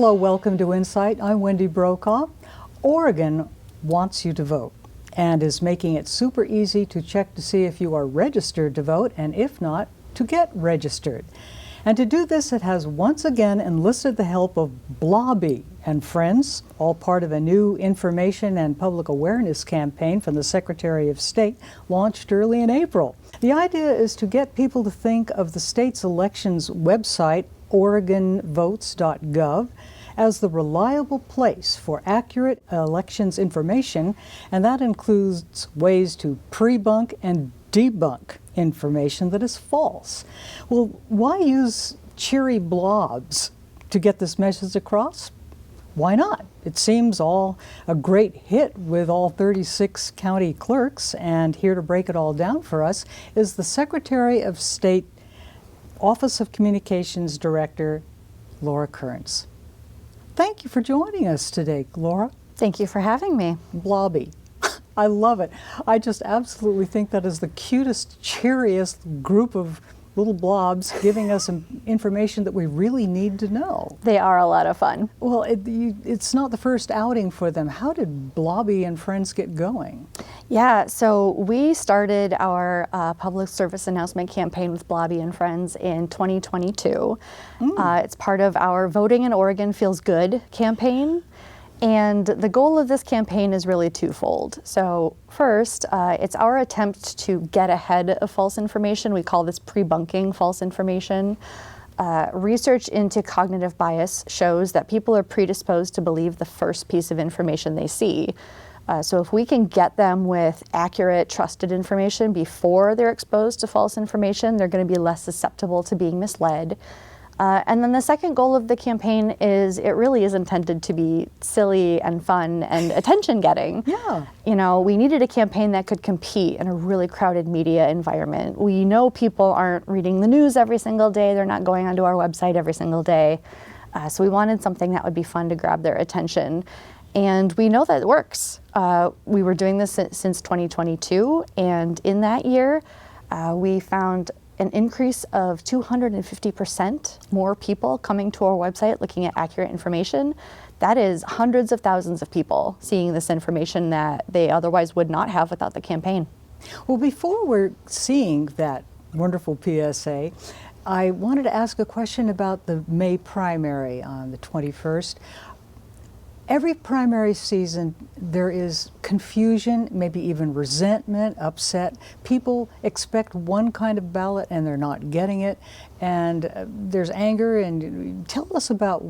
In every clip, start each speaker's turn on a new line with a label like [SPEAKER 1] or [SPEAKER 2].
[SPEAKER 1] Hello, welcome to InSight. I'm Wendy Brokaw. Oregon wants you to vote and is making it super easy to check to see if you are registered to vote, and if not, to get registered. And to do this, it has once again enlisted the help of Blobby and Friends, all part of a new information and public awareness campaign from the Secretary of State, launched early in April. The idea is to get people to think of the state's elections website, OregonVotes.gov, as the reliable place for accurate elections information, and that includes ways to pre-bunk and debunk information that is false. Well, why use cheery blobs to get this message across? Why not? It seems all a great hit with all 36 county clerks, and here to break it all down for us is the Secretary of State Office of Communications Director, Laura Kearns. Thank you for joining us today, Laura.
[SPEAKER 2] Thank you for having me.
[SPEAKER 1] Blobby. I love it. I just absolutely think that is the cutest, cheeriest group of little blobs giving us some information that we really need to know.
[SPEAKER 2] They are a lot of fun.
[SPEAKER 1] Well, it's not the first outing for them. How did Blobby and Friends get going?
[SPEAKER 2] Yeah, so we started our public service announcement campaign with Blobby and Friends in 2022. It's part of our Voting in Oregon Feels Good campaign. And the goal of this campaign is really twofold. So first, it's our attempt to get ahead of false information. We call this pre-bunking false information. Research into cognitive bias shows that people are predisposed to believe the first piece of information they see. So if we can get them with accurate, trusted information before they're exposed to false information, they're going to be less susceptible to being misled. And then the second goal of the campaign is it really is intended to be silly and fun and attention-getting.
[SPEAKER 1] Yeah.
[SPEAKER 2] You know, we needed a campaign that could compete in a really crowded media environment. We know people aren't reading the news every single day. They're not going onto our website every single day. So we wanted something that would be fun to grab their attention. And we know that it works. We were doing this since 2022, and in that year, we found an increase of 250% more people coming to our website looking at accurate information. That is hundreds of thousands of people seeing this information that they otherwise would not have without the campaign.
[SPEAKER 1] Well, before we're seeing that wonderful PSA, I wanted to ask a question about the May primary on the 21st. Every primary season, there is confusion, maybe even resentment, upset. People expect one kind of ballot and they're not getting it. And there's anger. And tell us about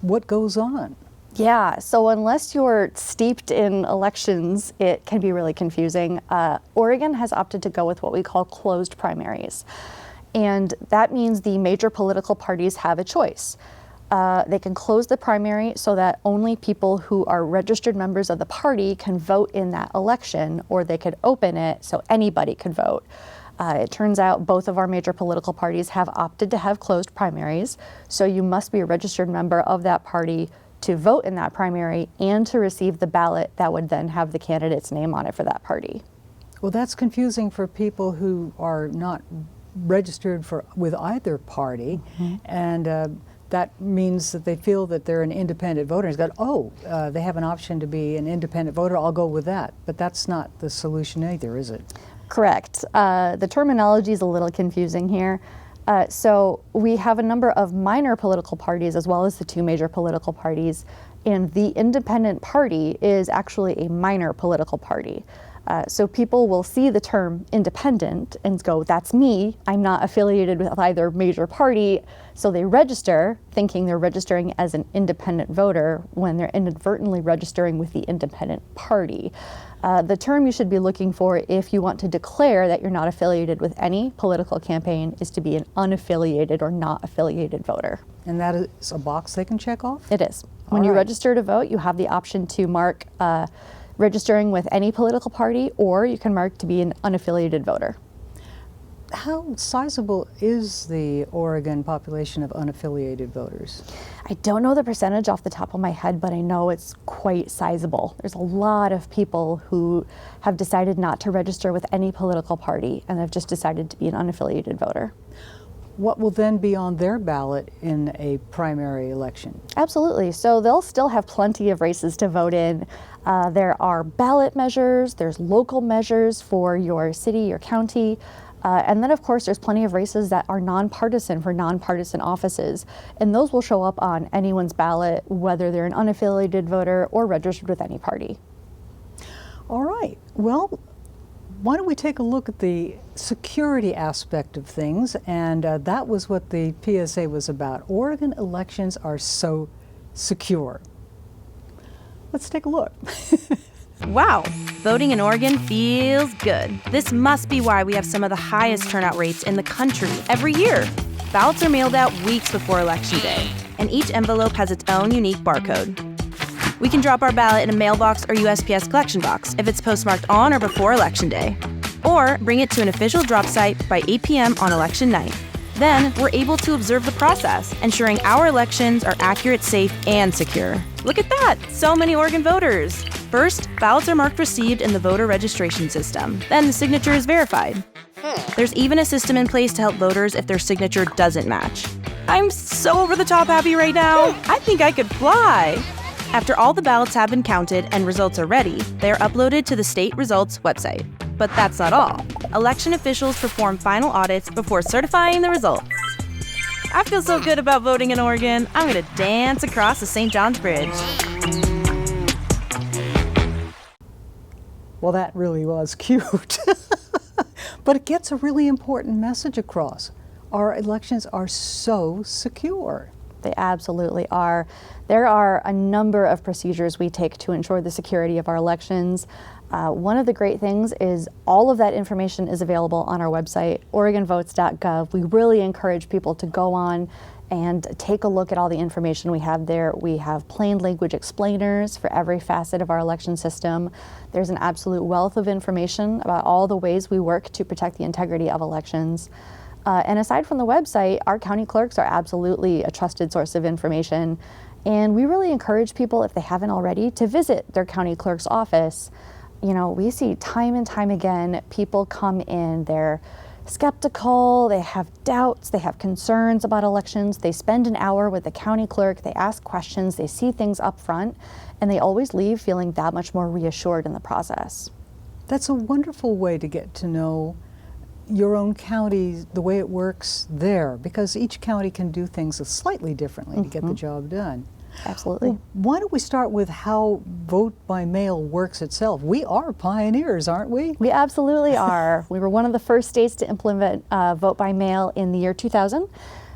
[SPEAKER 1] what goes on.
[SPEAKER 2] Yeah, so unless you're steeped in elections, it can be really confusing. Oregon has opted to go with what we call closed primaries. And that means the major political parties have a choice. They can close the primary so that only people who are registered members of the party can vote in that election, or they could open it so anybody could vote. It turns out both of our major political parties have opted to have closed primaries, so you must be a registered member of that party to vote in that primary and to receive the ballot that would then have the candidate's name on it for that party.
[SPEAKER 1] Well, that's confusing for people who are not registered with either party, and that means that they feel that they're an independent voter. It's got, they have an option to be an independent voter, I'll go with that. But that's not the solution either, is it?
[SPEAKER 2] Correct. The terminology is a little confusing here. So we have a number of minor political parties as well as the two major political parties, and the independent party is actually a minor political party. So people will see the term independent and go, that's me, I'm not affiliated with either major party. So they register thinking they're registering as an independent voter when they're inadvertently registering with the independent party. The term you should be looking for if you want to declare that you're not affiliated with any political campaign is to be an unaffiliated or not affiliated voter.
[SPEAKER 1] And that is a box they can check off?
[SPEAKER 2] It is. When you register to vote, you have the option to mark registering with any political party, or you can mark to be an unaffiliated voter.
[SPEAKER 1] How sizable is the Oregon population of unaffiliated voters?
[SPEAKER 2] I don't know the percentage off the top of my head, but I know it's quite sizable. There's a lot of people who have decided not to register with any political party and have just decided to be an unaffiliated voter.
[SPEAKER 1] what will then be on their ballot in a primary election?
[SPEAKER 2] Absolutely. So they'll still have plenty of races to vote in. There are ballot measures, there's local measures for your city, your county, and then of course there's plenty of races that are nonpartisan for nonpartisan offices, and those will show up on anyone's ballot, whether they're an unaffiliated voter or registered with any party.
[SPEAKER 1] All right. Well, why don't we take a look at the security aspect of things? And that was what the PSA was about. Oregon elections are so secure. Let's take a look.
[SPEAKER 3] Wow, voting in Oregon feels good. This must be why we have some of the highest turnout rates in the country every year. Ballots are mailed out weeks before Election Day, and each envelope has its own unique barcode. We can drop our ballot in a mailbox or USPS collection box if it's postmarked on or before Election Day, or bring it to an official drop site by 8 p.m. on election night. Then, we're able to observe the process, ensuring our elections are accurate, safe, and secure. Look at that! So many Oregon voters! First, ballots are marked received in the voter registration system. Then the signature is verified. There's even a system in place to help voters if their signature doesn't match. I'm so over the top happy right now! I think I could fly! After all the ballots have been counted and results are ready, they are uploaded to the state results website. But that's not all. Election officials perform final audits before certifying the results. I feel so good about voting in Oregon, I'm gonna dance across the St. John's Bridge.
[SPEAKER 1] Well, that really was cute. But it gets a really important message across. Our elections are so secure.
[SPEAKER 2] They absolutely are. There are a number of procedures we take to ensure the security of our elections. One of the great things is all of that information is available on our website, OregonVotes.gov. We really encourage people to go on and take a look at all the information we have there. We have plain language explainers for every facet of our election system. There's an absolute wealth of information about all the ways we work to protect the integrity of elections. And aside from the website, our county clerks are absolutely a trusted source of information. And we really encourage people, if they haven't already, to visit their county clerk's office. You know, we see time and time again, people come in, they're skeptical, they have doubts, they have concerns about elections. They spend an hour with the county clerk, they ask questions, they see things up front, and they always leave feeling that much more reassured in the process.
[SPEAKER 1] That's a wonderful way to get to know your own county, the way it works there, because each county can do things slightly differently to get the job done.
[SPEAKER 2] Absolutely.
[SPEAKER 1] Well, why don't we start with how vote by mail works itself? We are pioneers, aren't we?
[SPEAKER 2] We absolutely are. We were one of the first states to implement vote by mail in the year 2000.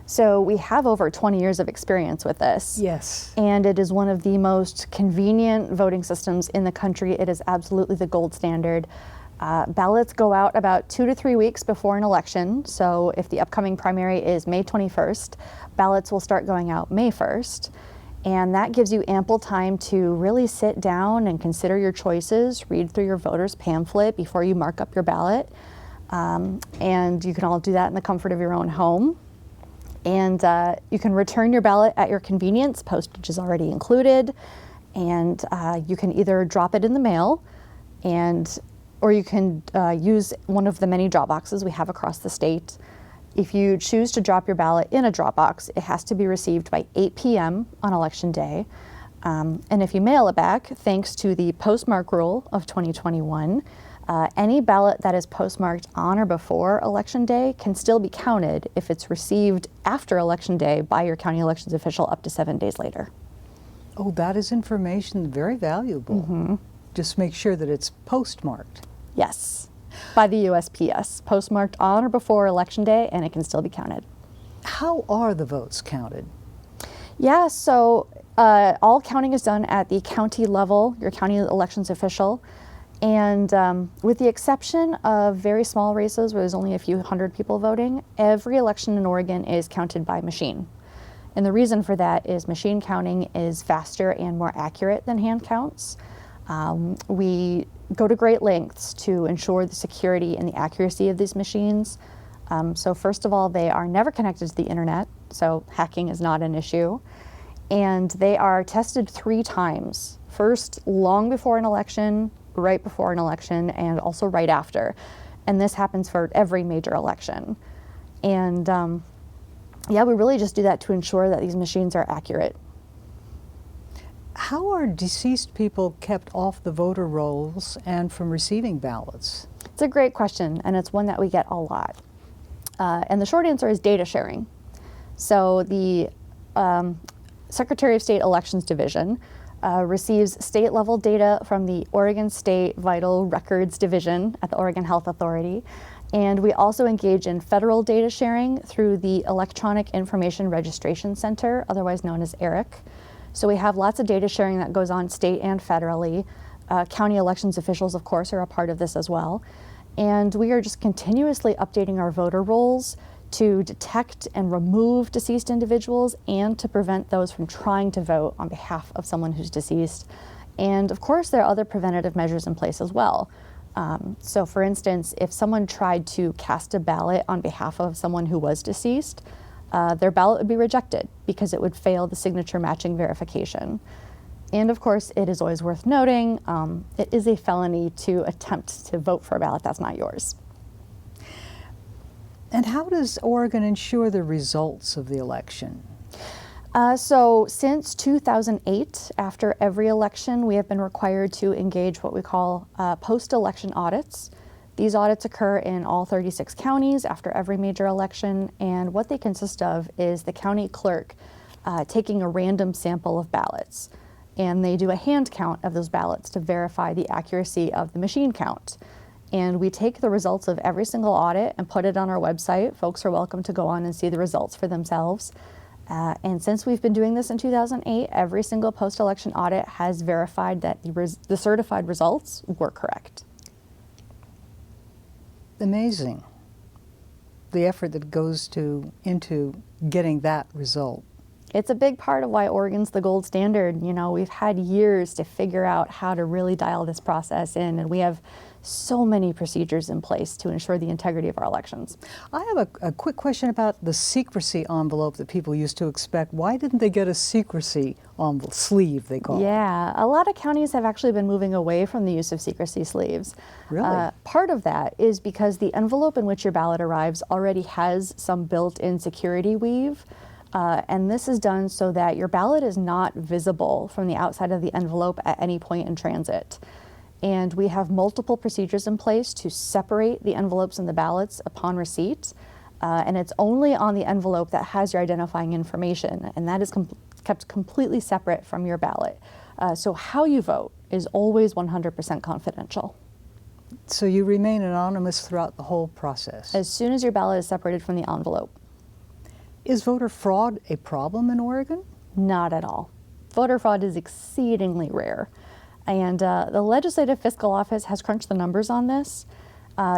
[SPEAKER 2] So we have over 20 years of experience with this.
[SPEAKER 1] Yes.
[SPEAKER 2] And it is one of the most convenient voting systems in the country. It is absolutely the gold standard. Ballots go out about 2 to 3 weeks before an election. So if the upcoming primary is May 21st, ballots will start going out May 1st. And that gives you ample time to really sit down and consider your choices, read through your voter's pamphlet before you mark up your ballot. And you can all do that in the comfort of your own home. And you can return your ballot at your convenience. Postage is already included. And you can either drop it in the mail, or you can use one of the many drop boxes we have across the state. If you choose to drop your ballot in a drop box, it has to be received by 8 p.m. on Election Day. And if you mail it back, thanks to the postmark rule of 2021, any ballot that is postmarked on or before Election Day can still be counted if it's received after Election Day by your county elections official up to 7 days later.
[SPEAKER 1] Oh, that is information very valuable. Just make sure that it's postmarked.
[SPEAKER 2] Yes, by the USPS, postmarked on or before Election Day, and it can still be counted.
[SPEAKER 1] How are the votes counted?
[SPEAKER 2] Yeah, so all counting is done at the county level, your county elections official. And with the exception of very small races where there's only a few hundred people voting, every election in Oregon is counted by machine. And the reason for that is machine counting is faster and more accurate than hand counts. We go to great lengths to ensure the security and the accuracy of these machines. So first of all, they are never connected to the internet, so hacking is not an issue. And they are tested 3 times. First, long before an election, right before an election, and also right after. And this happens for every major election. And Yeah, we really just do that to ensure that these machines are accurate.
[SPEAKER 1] How are deceased people kept off the voter rolls and from receiving ballots?
[SPEAKER 2] It's a great question, and it's one that we get a lot. And the short answer is data sharing. So the Secretary of State Elections Division receives state-level data from the Oregon State Vital Records Division at the Oregon Health Authority. And we also engage in federal data sharing through the Electronic Information Registration Center, otherwise known as ERIC. So we have lots of data sharing that goes on state and federally. County elections officials, of course, are a part of this as well. And we are just continuously updating our voter rolls to detect and remove deceased individuals and to prevent those from trying to vote on behalf of someone who's deceased. And of course, there are other preventative measures in place as well. So for instance, if someone tried to cast a ballot on behalf of someone who was deceased, their ballot would be rejected because it would fail the signature matching verification. And of course, it is always worth noting, it is a felony to attempt to vote for a ballot that's not yours.
[SPEAKER 1] And how does Oregon ensure the results of the election?
[SPEAKER 2] So since 2008, after every election, we have been required to engage what we call post-election audits. These audits occur in all 36 counties after every major election, and what they consist of is the county clerk taking a random sample of ballots, and they do a hand count of those ballots to verify the accuracy of the machine count. And we take the results of every single audit and put it on our website. Folks are welcome to go on and see the results for themselves. And since we've been doing this in 2008, every single post-election audit has verified that the certified results were correct.
[SPEAKER 1] Amazing, the effort that goes into getting that result.
[SPEAKER 2] It's a big part of why Oregon's the gold standard. You know, we've had years to figure out how to really dial this process in, and we have so many procedures in place to ensure the integrity of our elections.
[SPEAKER 1] I have a quick question about the secrecy envelope that people used to expect. Why didn't they get a secrecy envelope, sleeve they call it?
[SPEAKER 2] Yeah, a lot of counties have actually been moving away from the use of secrecy sleeves.
[SPEAKER 1] Really?
[SPEAKER 2] Part of that is because the envelope in which your ballot arrives already has some built-in security weave. And this is done so that your ballot is not visible from the outside of the envelope at any point in transit. And we have multiple procedures in place to separate the envelopes and the ballots upon receipt. And it's only on the envelope that has your identifying information, and that is kept completely separate from your ballot. So how you vote is always 100% confidential.
[SPEAKER 1] So you remain anonymous throughout the whole process?
[SPEAKER 2] As soon as your ballot is separated from the envelope.
[SPEAKER 1] Is voter fraud a problem in Oregon?
[SPEAKER 2] Not at all. Voter fraud is exceedingly rare. And the Legislative Fiscal Office has crunched the numbers on this.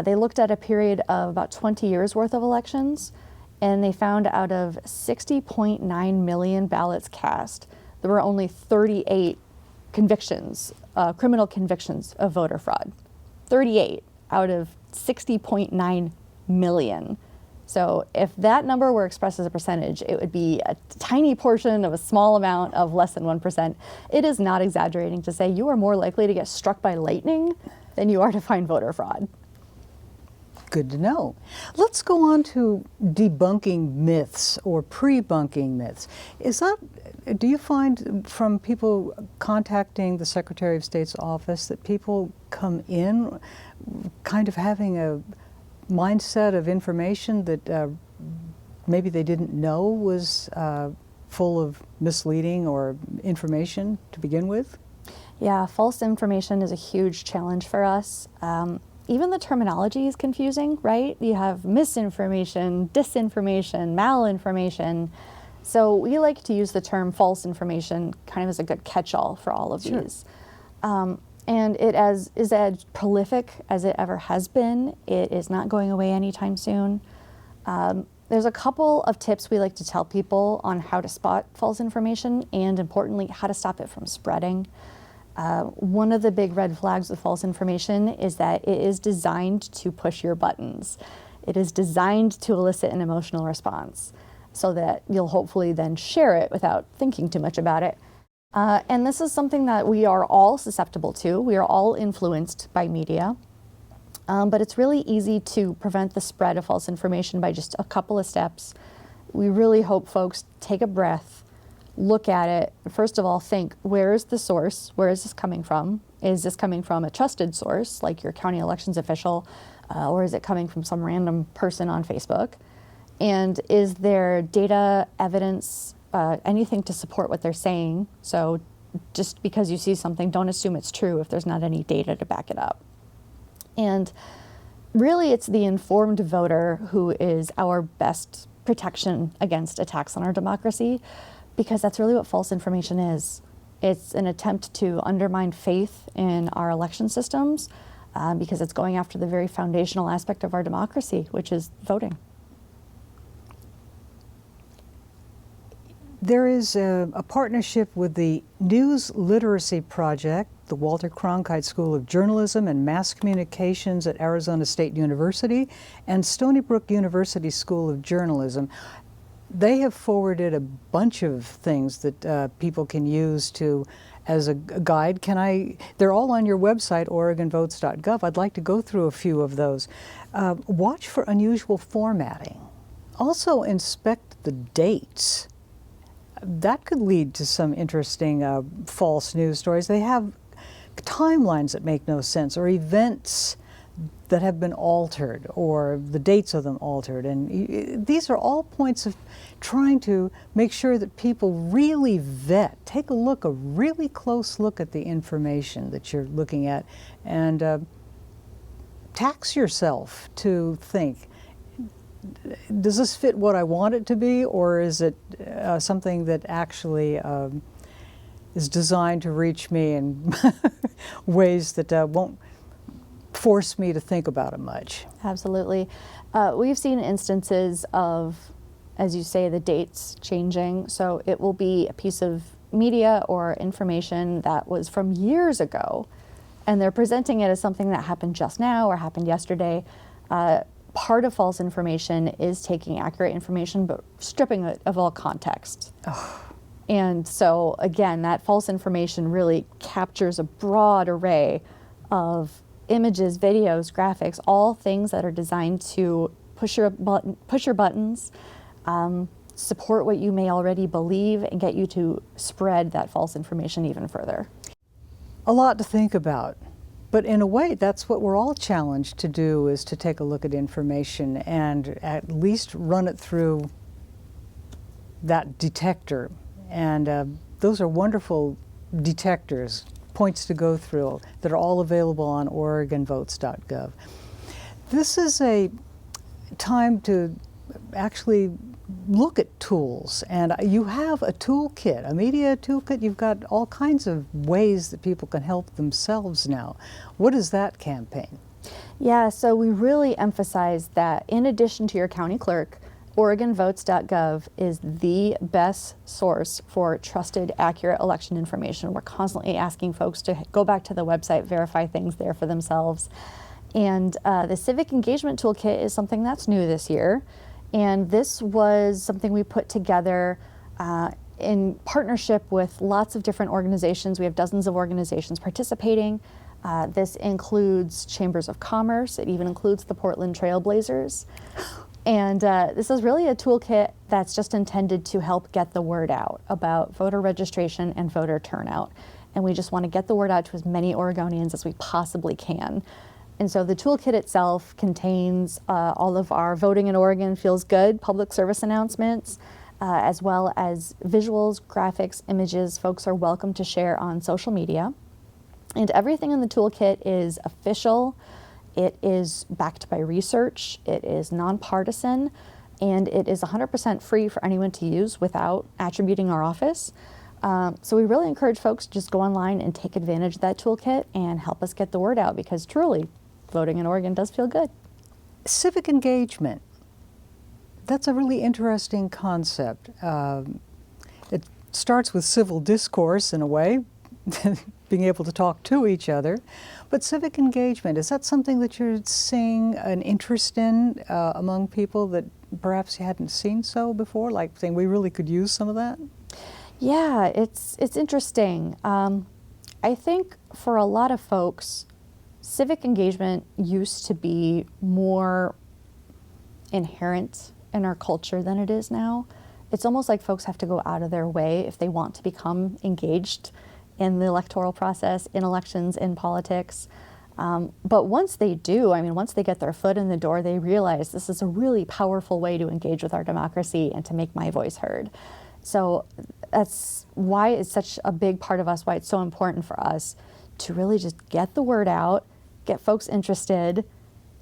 [SPEAKER 2] They looked at a period of about 20 years worth of elections, and they found out of 60.9 million ballots cast, there were only 38 convictions, criminal convictions of voter fraud. 38 out of 60.9 million. So if that number were expressed as a percentage, it would be a tiny portion of a small amount of less than 1%. It is not exaggerating to say you are more likely to get struck by lightning than you are to find voter fraud.
[SPEAKER 1] Good to know. Let's go on to debunking myths or pre-bunking myths. Do you find from people contacting the Secretary of State's office that people come in kind of having a mindset of information that maybe they didn't know was full of misleading or information to begin with?
[SPEAKER 2] Yeah, false information is a huge challenge for us. Even the terminology is confusing, right? You have misinformation, disinformation, malinformation. So we like to use the term false information kind of as a good catch-all for all of these. And it is as prolific as it ever has been. It is not going away anytime soon. There's a couple of tips we like to tell people on how to spot false information and, importantly, how to stop it from spreading. One of the big red flags with false information is that it is designed to push your buttons. It is designed to elicit an emotional response so that you'll hopefully then share it without thinking too much about it. And this is something that we are all susceptible to. We are all influenced by media. But it's really easy to prevent the spread of false information by just a couple of steps. we really hope folks take a breath, look at it. First of all, think, where is the source? Where is this coming from? Is this coming from a trusted source, like your county elections official, or is it coming from some random person on Facebook? And is there data, evidence, anything to support what they're saying? So just because you see something, don't assume it's true if there's not any data to back it up. And really, it's the informed voter who is our best protection against attacks on our democracy, because that's really what false information is. It's an attempt to undermine faith in our election systems because it's going after the very foundational aspect of our democracy, which is voting.
[SPEAKER 1] There is a partnership with the News Literacy Project, the Walter Cronkite School of Journalism and Mass Communications at Arizona State University, and Stony Brook University School of Journalism. They have forwarded a bunch of things that people can use to as a guide. They're all on your website, OregonVotes.gov. I'd like to go through a few of those. Watch for unusual formatting. Also inspect the dates. That could lead to some interesting false news stories. They have timelines that make no sense, or events that have been altered, or the dates of them altered. And these are all points of trying to make sure that people really take a really close look at the information that you're looking at, and tax yourself to think, does this fit what I want it to be, or is it something that actually is designed to reach me in ways that won't force me to think about it much?
[SPEAKER 2] Absolutely. We've seen instances of, as you say, the dates changing. So it will be a piece of media or information that was from years ago, and they're presenting it as something that happened just now or happened yesterday. Part of false information is taking accurate information but stripping it of all context. And so again, that false information really captures a broad array of images, videos, graphics, all things that are designed to push your buttons, support what you may already believe, and get you to spread that false information even further.
[SPEAKER 1] A lot to think about. But in a way, that's what we're all challenged to do, is to take a look at information and at least run it through that detector. And those are wonderful detectors, points to go through, that are all available on OregonVotes.gov. This is a time to actually look at tools, and you have a toolkit, a media toolkit. You've got all kinds of ways that people can help themselves now. What is that campaign?
[SPEAKER 2] Yeah, so we really emphasize that in addition to your county clerk, OregonVotes.gov is the best source for trusted, accurate election information. We're constantly asking folks to go back to the website, verify things there for themselves. And the Civic Engagement Toolkit is something that's new this year. And this was something we put together in partnership with lots of different organizations. We have dozens of organizations participating. This includes chambers of commerce. It even includes the Portland Trailblazers. And this is really a toolkit that's just intended to help get the word out about voter registration and voter turnout. And we just want to get the word out to as many Oregonians as we possibly can. And so the toolkit itself contains all of our Voting in Oregon Feels Good public service announcements, as well as visuals, graphics, images folks are welcome to share on social media. And everything in the toolkit is official, it is backed by research, it is nonpartisan, and it is 100% free for anyone to use without attributing our office. So we really encourage folks to just go online and take advantage of that toolkit and help us get the word out, because truly, voting in Oregon does feel good.
[SPEAKER 1] Civic engagement. That's a really interesting concept. It starts with civil discourse in a way, being able to talk to each other. But civic engagement, is that something that you're seeing an interest in among people that perhaps you hadn't seen so before, like saying we really could use some of that?
[SPEAKER 2] Yeah, it's interesting. I think for a lot of folks, civic engagement used to be more inherent in our culture than it is now. It's almost like folks have to go out of their way if they want to become engaged in the electoral process, in elections, in politics. But once they do, I mean, once they get their foot in the door, they realize this is a really powerful way to engage with our democracy and to make my voice heard. So that's why it's such a big part of us, why it's so important for us to really just get the word out, get folks interested.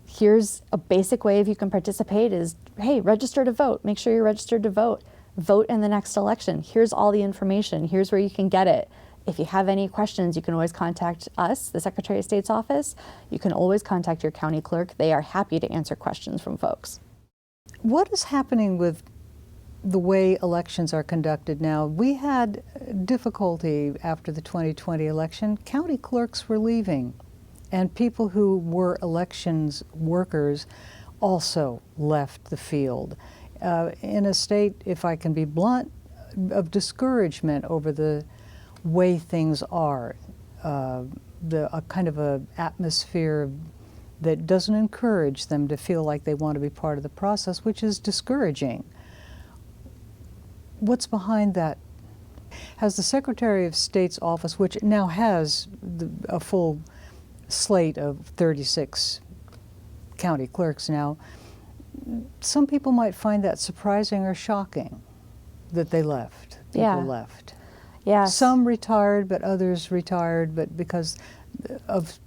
[SPEAKER 2] Here's a basic way if you can participate is, hey, register to vote. Make sure you're registered to vote. Vote in the next election. Here's all the information. Here's where you can get it. If you have any questions, you can always contact us, the Secretary of State's office. You can always contact your county clerk. They are happy to answer questions from folks.
[SPEAKER 1] What is happening with the way elections are conducted now? We had difficulty after the 2020 election. County clerks were leaving, and people who were elections workers also left the field. In a state, if I can be blunt, of discouragement over the way things are, a kind of a atmosphere that doesn't encourage them to feel like they want to be part of the process, which is discouraging. What's behind that? Has the Secretary of State's office, which now has a full slate of 36 county clerks now, some people might find that surprising or shocking that they left. People left.
[SPEAKER 2] Yes.
[SPEAKER 1] Some retired, but others retired, but because of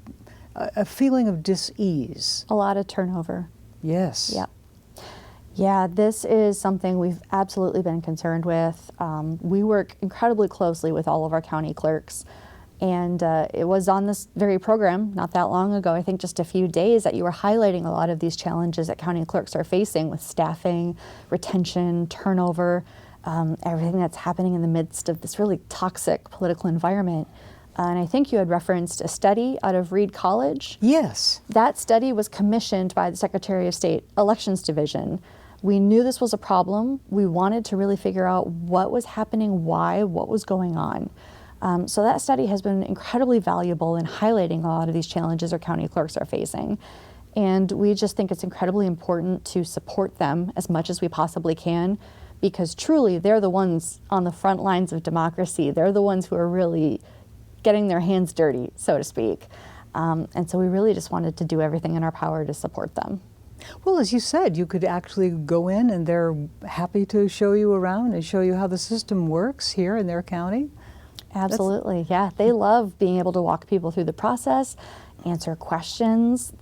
[SPEAKER 1] a feeling of dis-ease.
[SPEAKER 2] A lot of turnover.
[SPEAKER 1] Yes.
[SPEAKER 2] Yeah. Yeah, this is something we've absolutely been concerned with. We work incredibly closely with all of our county clerks. And it was on this very program not that long ago, I think just a few days, that you were highlighting a lot of these challenges that county clerks are facing with staffing, retention, turnover, everything that's happening in the midst of this really toxic political environment. And I think you had referenced a study out of Reed College.
[SPEAKER 1] Yes.
[SPEAKER 2] That study was commissioned by the Secretary of State Elections Division. We knew this was a problem. We wanted to really figure out what was happening, why, what was going on. So that study has been incredibly valuable in highlighting a lot of these challenges our county clerks are facing. And we just think it's incredibly important to support them as much as we possibly can, because truly they're the ones on the front lines of democracy. They're the ones who are really getting their hands dirty, so to speak. And so we really just wanted to do everything in our power to support them.
[SPEAKER 1] Well, as you said, you could actually go in and they're happy to show you around and show you how the system works here in their county.
[SPEAKER 2] Absolutely, yeah. They love being able to walk people through the process, answer questions.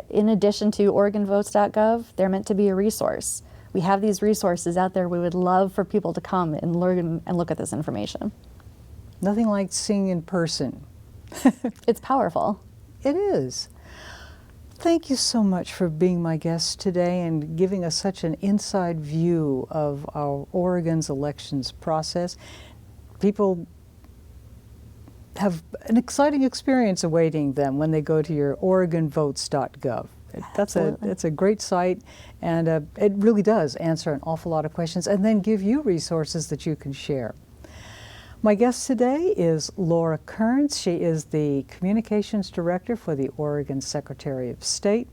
[SPEAKER 2] In addition to OregonVotes.gov, they're meant to be a resource. We have these resources out there. We would love for people to come and learn and look at this information.
[SPEAKER 1] Nothing like seeing in person.
[SPEAKER 2] It's powerful.
[SPEAKER 1] It is. Thank you so much for being my guest today and giving us such an inside view of our Oregon's elections process. People have an exciting experience awaiting them when they go to your OregonVotes.gov. It's a great site, and it really does answer an awful lot of questions and then give you resources that you can share. My guest today is Laura Kearns. She is the Communications Director for the Oregon Secretary of State.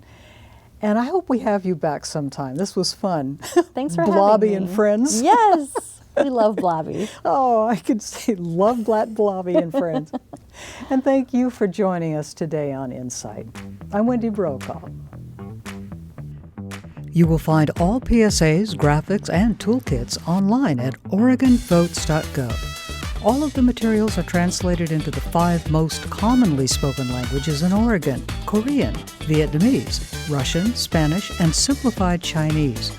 [SPEAKER 1] And I hope we have you back sometime. This was fun.
[SPEAKER 2] Thanks for having me.
[SPEAKER 1] Blobby and Friends.
[SPEAKER 2] Yes, we love Blobby.
[SPEAKER 1] Oh, I could say love Blobby and Friends. And thank you for joining us today on InSight. I'm Wendy Brokaw. You will find all PSAs, graphics, and toolkits online at OregonVotes.gov. All of the materials are translated into the 5 most commonly spoken languages in Oregon: Korean, Vietnamese, Russian, Spanish, and simplified Chinese.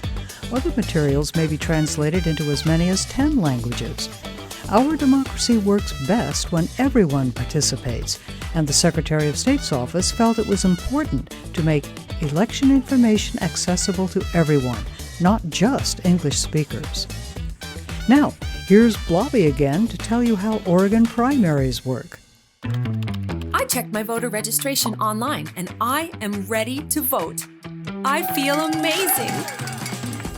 [SPEAKER 1] Other materials may be translated into as many as 10 languages. Our democracy works best when everyone participates, and the Secretary of State's office felt it was important to make election information accessible to everyone, not just English speakers. Now, here's Blobby again to tell you how Oregon primaries work.
[SPEAKER 4] I checked my voter registration online and I am ready to vote. I feel amazing.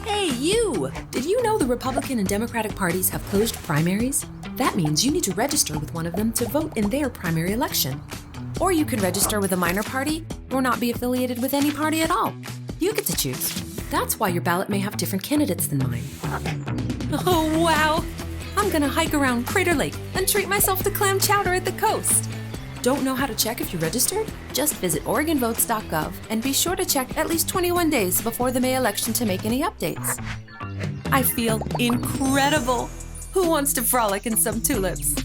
[SPEAKER 4] Hey, you! Did you know the Republican and Democratic parties have closed primaries? That means you need to register with one of them to vote in their primary election. Or you could register with a minor party or not be affiliated with any party at all. You get to choose. That's why your ballot may have different candidates than mine. Oh, wow! I'm gonna hike around Crater Lake and treat myself to clam chowder at the coast. Don't know how to check if you're registered? Just visit OregonVotes.gov and be sure to check at least 21 days before the May election to make any updates. I feel incredible! Who wants to frolic in some tulips?